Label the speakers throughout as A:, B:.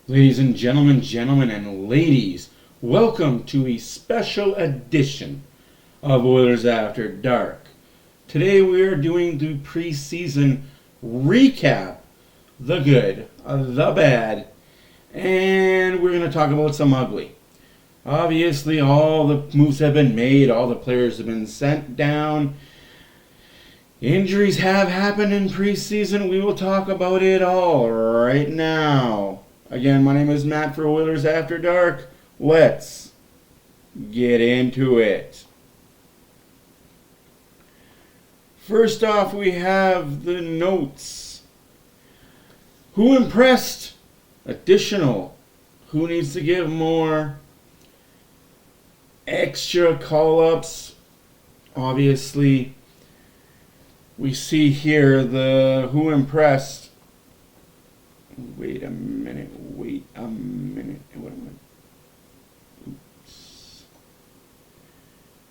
A: Ladies and gentlemen and ladies, welcome to a special edition of Oilers After Dark. Today we are doing the preseason recap, the good, the bad, and we're going to talk about some ugly. Obviously, all the moves have been made, all the players have been sent down. Injuries have happened in preseason. We will talk about it all right now. Again, my name is Matt for Oilers After Dark. Let's get into it. First off, we have the notes. Who impressed? Additional. Who needs to give more? Extra call-ups. Obviously, we see here the who impressed. Wait a minute. Oops.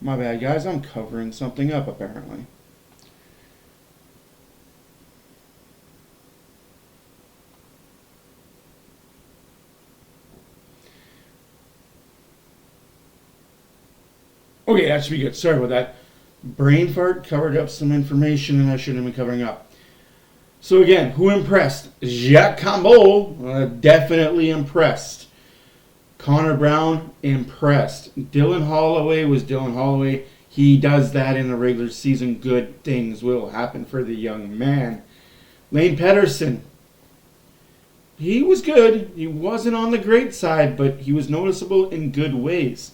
A: My bad, guys. I'm covering something up, apparently. Okay, that should be good. Sorry about that. Brain fart covered up some information and I shouldn't have been covering up. So again, who impressed? Jacques Campbell, definitely impressed. Connor Brown, impressed. Dylan Holloway was Dylan Holloway. He does that in the regular season. Good things will happen for the young man. Lane Pedersen, he was good. He wasn't on the great side, but he was noticeable in good ways.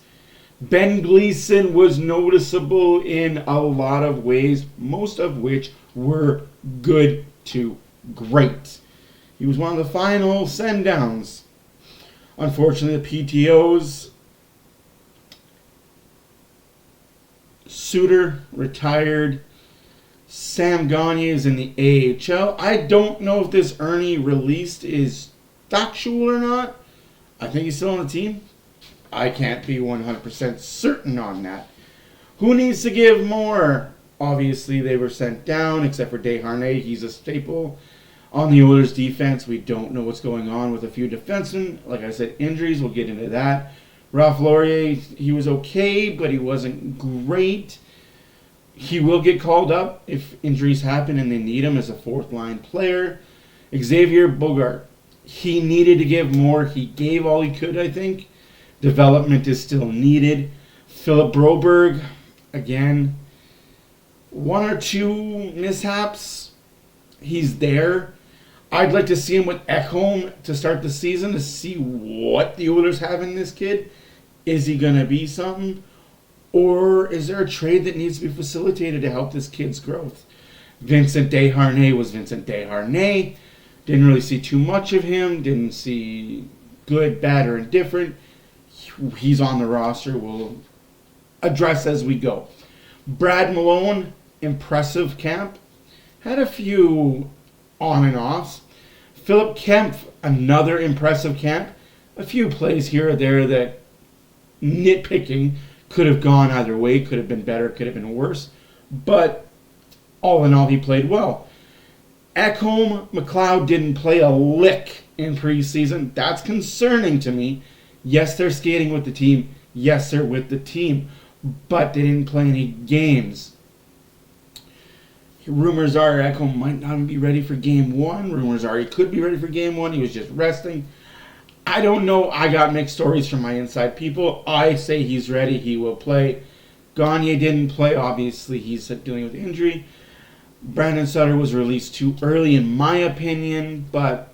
A: Ben Gleason was noticeable in a lot of ways, most of which were good to great. He was one of the final send-downs. Unfortunately, the PTOs, Suter retired. Sam Gagne is in the AHL. I don't know if this Ernie released is factual or not. I think he's still on the team. I can't be 100% certain on that. Who needs to give more? Obviously, they were sent down, except for Desharnais. He's a staple on the Oilers defense. We don't know what's going on with a few defensemen. Like I said, injuries, we'll get into that. Ralph Laurier, he was okay, but he wasn't great. He will get called up if injuries happen and they need him as a fourth-line player. Xavier Bogart, he needed to give more. He gave all he could, I think. Development is still needed. Philip Broberg, again, one or two mishaps. He's there. I'd like to see him with Ekholm to start the season to see what the Oilers have in this kid. Is he going to be something? Or is there a trade that needs to be facilitated to help this kid's growth? Vincent Desharnais was Vincent Desharnais. Didn't really see too much of him. Didn't see good, bad, or indifferent. He's on the roster. We'll address as we go. Brad Malone, impressive camp. Had a few on and offs. Philip Kempf, another impressive camp. A few plays here or there that nitpicking could have gone either way. Could have been better, could have been worse. But all in all, he played well. Ekholm, McLeod didn't play a lick in preseason. That's concerning to me. Yes, they're skating with the team. Yes, they're with the team. But they didn't play any games. Rumors are Ekholm might not be ready for game one. Rumors are he could be ready for game one. He was just resting. I don't know. I got mixed stories from my inside people. I say he's ready. He will play. Gagne didn't play. Obviously, he's dealing with injury. Brandon Sutter was released too early, in my opinion, but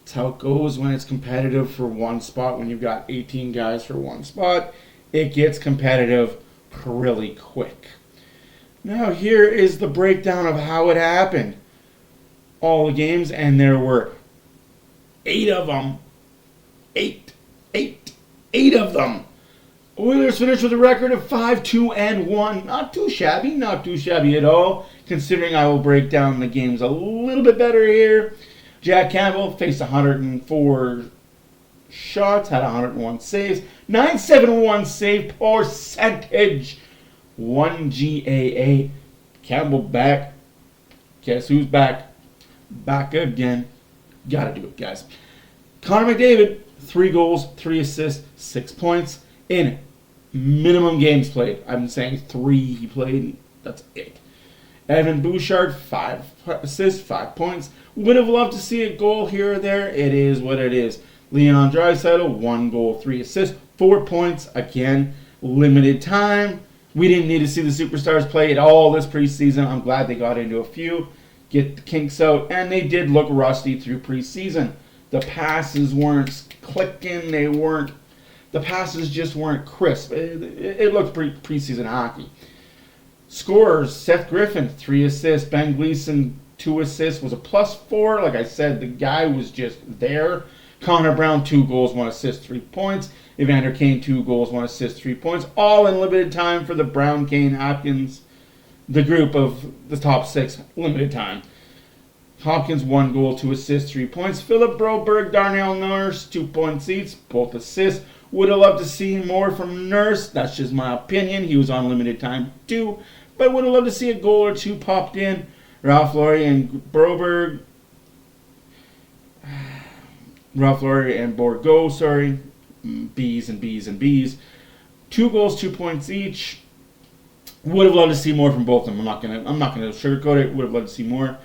A: it's how it goes when it's competitive for one spot. When you've got 18 guys for one spot, it gets competitive really quick. Now here is the breakdown of how it happened. All the games, and there were 8 of them. 8 of them. Oilers finished with a record of 5-2-1. Not too shabby at all, considering I will break down the games a little bit better here. Jack Campbell faced 104 shots, had 101 saves, 971 save percentage, 1 GAA. Campbell back. Guess who's back? Back again. Gotta do it, guys. Connor McDavid, 3 goals, 3 assists, 6 points in minimum games played. I'm saying 3 he played. That's it. Evan Bouchard, 5 assists, 5 points. Would have loved to see a goal here or there. It is what it is. Leon Draisaitl, 1 goal, 3 assists, 4 points. Again, limited time. We didn't need to see the superstars play at all this preseason. I'm glad they got into a few, get the kinks out, and they did look rusty through preseason. The passes weren't clicking. The passes just weren't crisp. It looked preseason hockey. Scorers, Seth Griffin, 3 assists. Ben Gleason, 2 assists, was a +4. Like I said, the guy was just there. Connor Brown, 2 goals, 1 assist, 3 points. Evander Kane, 2 goals, 1 assist, 3 points. All in limited time for the Brown, Kane, Hopkins, the group of the top 6, limited time. Hopkins, 1 goal, 2 assists, 3 points. Philip Broberg, Darnell Nurse, 2 points each, both assists. Would have loved to see more from Nurse. That's just my opinion. He was on limited time too. But would have loved to see a goal or 2 popped in. Ralph Laurie and Borgo, B's and B's and B's. 2 goals, 2 points each. Would have loved to see more from both of them. I'm not gonna sugarcoat it. Would have loved to see more.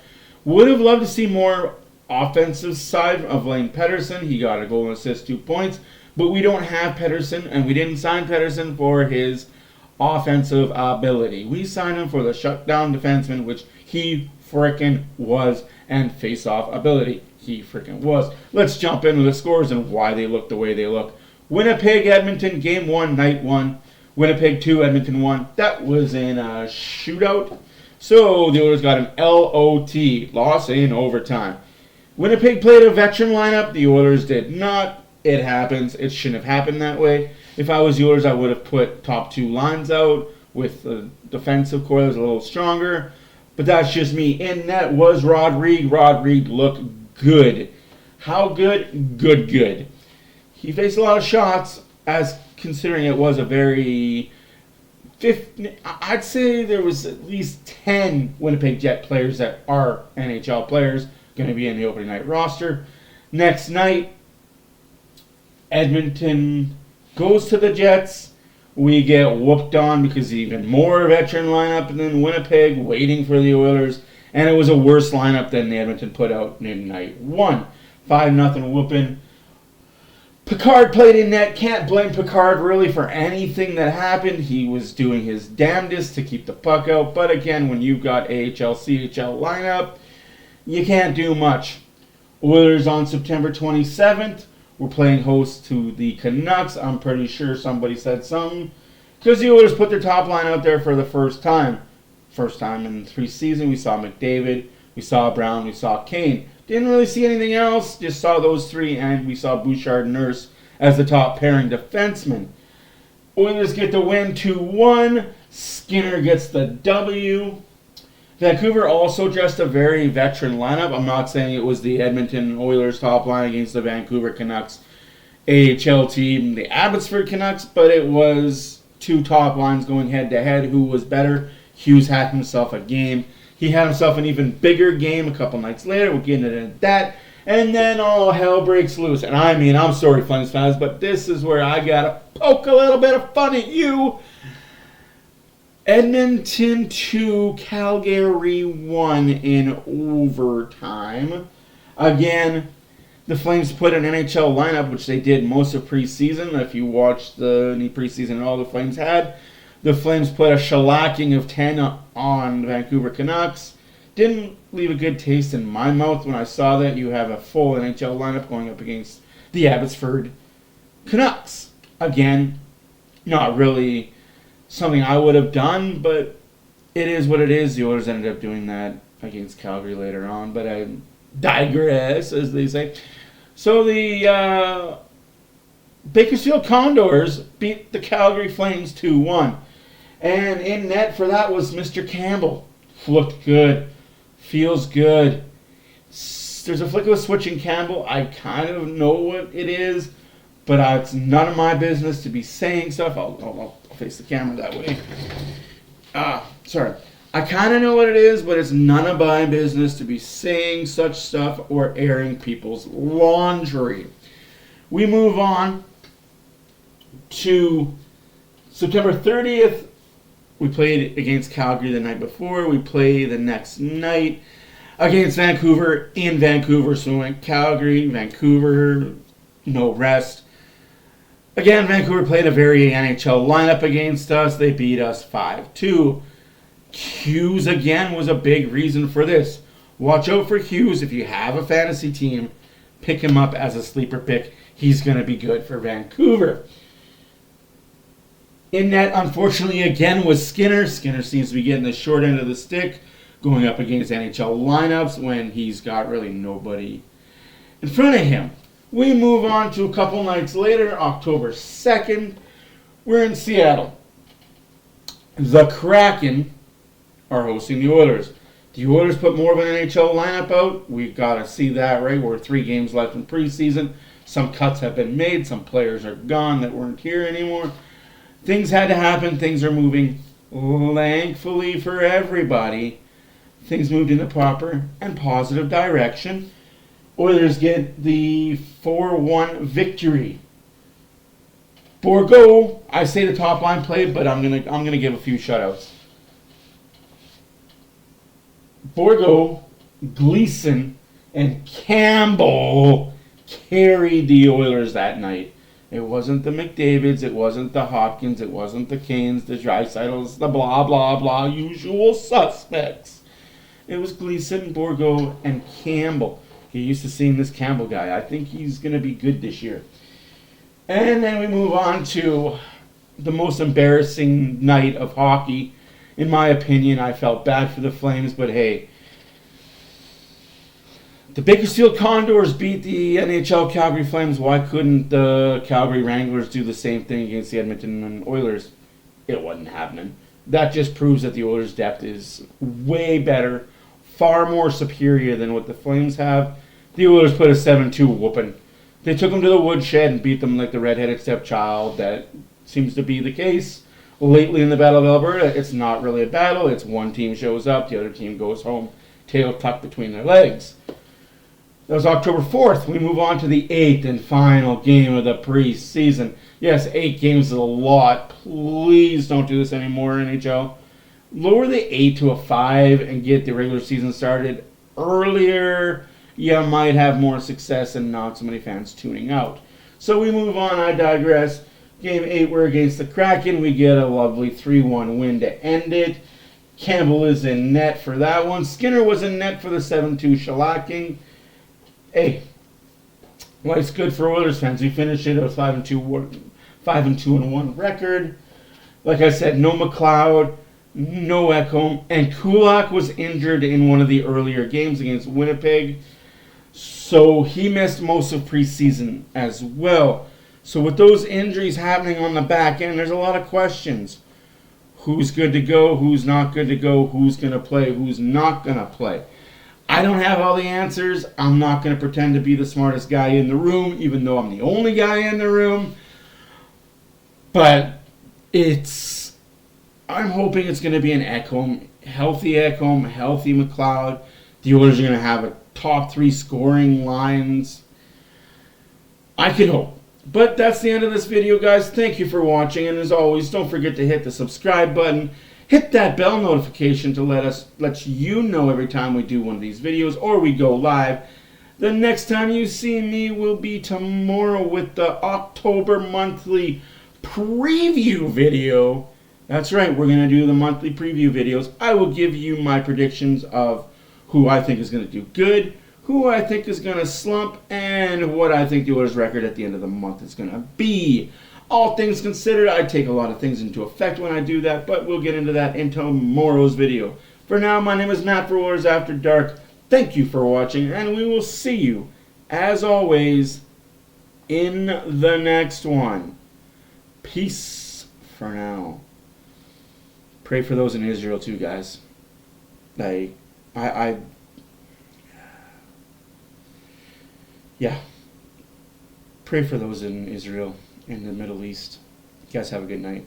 A: Would have loved to see more offensive side of Lane Pedersen. He got a goal and assist, 2 points. But we don't have Pedersen, and we didn't sign Pedersen for his offensive ability. We signed him for the shutdown defenseman, which he frickin' was, and face-off ability. He frickin' was. Let's jump into the scores and why they look the way they look. Winnipeg, Edmonton, Game 1, Night 1. Winnipeg 2, Edmonton 1. That was in a shootout. So the Oilers got an LOT, loss in overtime. Winnipeg played a veteran lineup. The Oilers did not. It happens. It shouldn't have happened that way. If I was the Oilers, I would have put top 2 lines out with the defensive core that was a little stronger. But that's just me. In net was Rodrigue. Rodrigue looked good. How good? Good. He faced a lot of shots, as considering it was a very... I'd say there was at least 10 Winnipeg Jet players that are NHL players going to be in the opening night roster. Next night, Edmonton goes to the Jets. We get whooped on because even more veteran lineup than Winnipeg waiting for the Oilers. And it was a worse lineup than the Edmonton put out in night 1. 5-0 whooping. Picard played in net. Can't blame Picard really for anything that happened. He was doing his damnedest to keep the puck out. But again, when you've got AHL, CHL lineup, you can't do much. Oilers on September 27th. We're playing host to the Canucks. I'm pretty sure somebody said something. Because the Oilers put their top line out there for the first time. First time in the preseason. We saw McDavid. We saw Brown. We saw Kane. Didn't really see anything else. Just saw those 3. And we saw Bouchard and Nurse as the top pairing defenseman. Oilers get the win 2-1. Skinner gets the W. Vancouver also dressed a very veteran lineup. I'm not saying it was the Edmonton Oilers top line against the Vancouver Canucks AHL team, the Abbotsford Canucks, but it was 2 top lines going head-to-head. Who was better? Hughes had himself a game. He had himself an even bigger game a couple nights later. We'll get into that. And then all hell breaks loose. And I mean, I'm sorry, Flames fans, but this is where I got to poke a little bit of fun at you. Edmonton 2, Calgary 1 in overtime. Again, the Flames put an NHL lineup, which they did most of preseason. If you watched the preseason and all the Flames had, the Flames put a shellacking of 10 on the Vancouver Canucks. Didn't leave a good taste in my mouth when I saw that. You have a full NHL lineup going up against the Abbotsford Canucks. Again, not really something I would have done, but it is what it is. The Oilers ended up doing that against Calgary later on, but I digress, as they say. So the Bakersfield Condors beat the Calgary Flames 2-1. And in net for that was Mr. Campbell. Looked good. Feels good. There's a flick of a switch in Campbell. I kind of know what it is, but it's none of my business to be saying stuff. I'll face the camera that way. Sorry. I kind of know what it is, but it's none of my business to be saying such stuff or airing people's laundry. We move on to September 30th. We played against Calgary the night before. We play the next night against Vancouver in Vancouver. So we went Calgary, Vancouver, no rest. Again, Vancouver played a very NHL lineup against us. They beat us 5-2. Hughes, again, was a big reason for this. Watch out for Hughes. If you have a fantasy team, pick him up as a sleeper pick. He's going to be good for Vancouver. In net, unfortunately, again, was Skinner. Skinner seems to be getting the short end of the stick, going up against NHL lineups when he's got really nobody in front of him. We move on to a couple nights later, October 2nd. We're in Seattle. The Kraken are hosting the Oilers. The Oilers put more of an NHL lineup out. We got to see that, right? We're 3 games left in preseason. Some cuts have been made. Some players are gone that weren't here anymore. Things had to happen. Things are moving. Thankfully for everybody, things moved in the proper and positive direction. Oilers get the 4-1 victory. Borgo, I say the top line played, but I'm gonna give a few shutouts. Borgo, Gleason, and Campbell carried the Oilers that night. It wasn't the McDavids, it wasn't the Hopkins, it wasn't the Canes, the Dreisaitl's, the blah, blah, blah, usual suspects. It was Gleason, Borgo, and Campbell. Get used to seeing this Campbell guy. I think he's going to be good this year. And then we move on to the most embarrassing night of hockey. In my opinion, I felt bad for the Flames, but hey. The Bakersfield Condors beat the NHL Calgary Flames. Why couldn't the Calgary Wranglers do the same thing against the Edmonton Oilers? It wasn't happening. That just proves that the Oilers' depth is way better, far more superior than what the Flames have. The Oilers put a 7-2 whooping. They took them to the woodshed and beat them like the redheaded stepchild. That seems to be the case lately in the Battle of Alberta. It's not really a battle. It's one team shows up, the other team goes home, tail tucked between their legs. That was October 4th. We move on to the 8th and final game of the preseason. Yes, 8 games is a lot. Please don't do this anymore, NHL. Lower the 8 to a 5 and get the regular season started earlier. You might have more success and not so many fans tuning out. So we move on. I digress. Game 8, we're against the Kraken. We get a lovely 3-1 win to end it. Campbell is in net for that one. Skinner was in net for the 7-2 shellacking. Hey, life's good for Oilers fans. We finished it with 5-2-1 record. Like I said, no McLeod, no Ekholm, and Kulak was injured in one of the earlier games against Winnipeg, so he missed most of preseason as well. So with those injuries happening on the back end, there's a lot of questions. Who's good to go? Who's not good to go? Who's going to play? Who's not going to play? I don't have all the answers. I'm not going to pretend to be the smartest guy in the room, even though I'm the only guy in the room. But I'm hoping it's going to be an Ekholm, healthy McLeod. The Oilers are going to have a top 3 scoring lines. I can hope. But that's the end of this video, guys. Thank you for watching. And as always, don't forget to hit the subscribe button. Hit that bell notification to let you know every time we do one of these videos or we go live. The next time you see me will be tomorrow with the October monthly preview video. That's right, we're going to do the monthly preview videos. I will give you my predictions of who I think is going to do good, who I think is going to slump, and what I think the Oilers' record at the end of the month is going to be. All things considered, I take a lot of things into effect when I do that, but we'll get into that in tomorrow's video. For now, my name is Matt for Oilers After Dark. Thank you for watching, and we will see you, as always, in the next one. Peace for now. Pray for those in Israel too, guys. Yeah. Pray for those in Israel, in the Middle East. You guys have a good night.